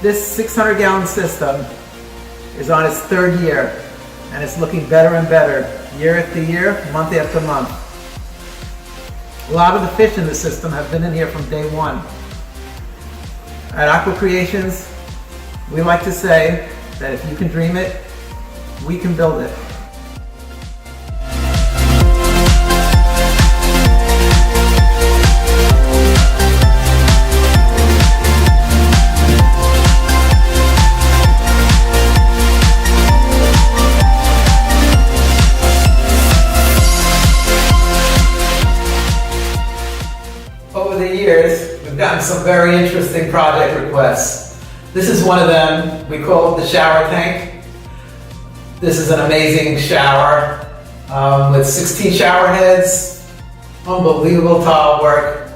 This 600-gallon system is on its third year, and it's looking better and better year after year, month after month. A lot of the fish in the system have been in here from day one. At Aqua Creations, we like to say that if you can dream it, we can build it. Over the years, we've gotten some very interesting project requests. This is one of them. We call it the shower tank. This is an amazing shower with 16 shower heads, unbelievable tile work,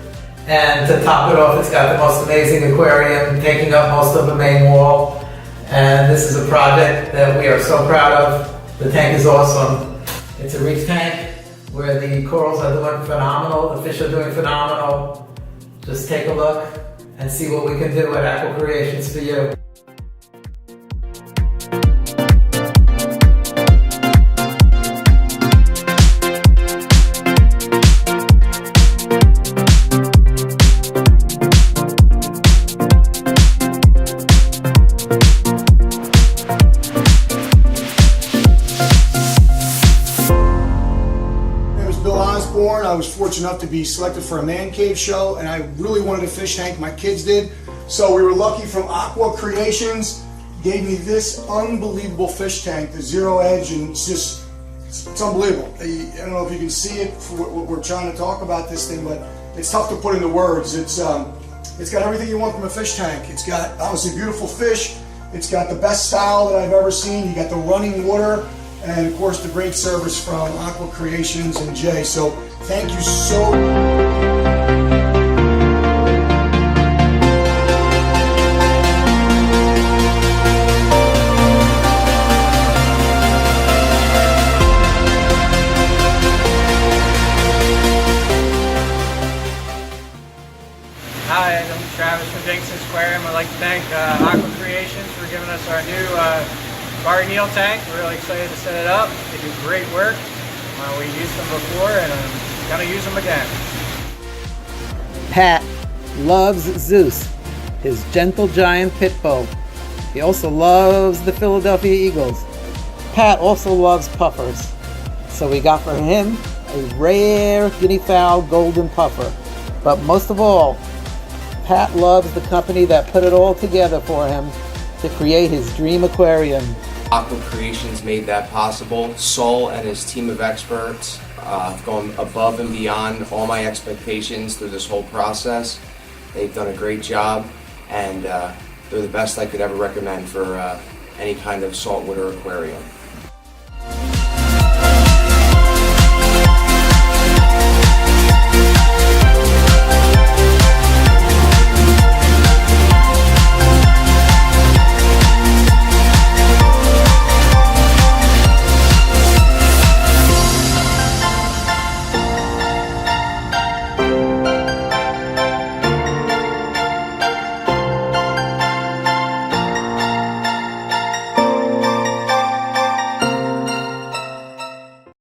and to top it off, it's got the most amazing aquarium taking up most of the main wall. And this is a project that we are so proud of. The tank is awesome. It's a reef tank where the corals are doing phenomenal, the fish are doing phenomenal. Just take a look and see what we can do at Aqua Creations for you. I was fortunate enough to be selected for a man cave show, and I really wanted a fish tank. My kids did. So we were lucky from Aqua Creations, gave me this unbelievable fish tank, the zero edge, and it's unbelievable. I don't know if you can see it for what we're trying to talk about this thing, but it's tough to put into words. It's got everything you want from a fish tank. It's got obviously beautiful fish. It's got the best style that I've ever seen. You got the running water, and of course the great service from Aqua Creations and Jay. So thank you so much. Hi, I'm Travis from Dingson's Aquarium. I'd like to thank Aqua Creations for giving us our new garden eel tank. We're really excited to set it up. They do great work. We used them before and I'm going to use them again. Pat loves Zeus, his gentle giant pit bull. He also loves the Philadelphia Eagles. Pat also loves puffers. So we got for him a rare guinea fowl golden puffer. But most of all, Pat loves the company that put it all together for him to create his dream aquarium. Aqua Creations made that possible. Sol and his team of experts have gone above and beyond all my expectations through this whole process. They've done a great job, and they're the best I could ever recommend for any kind of saltwater aquarium.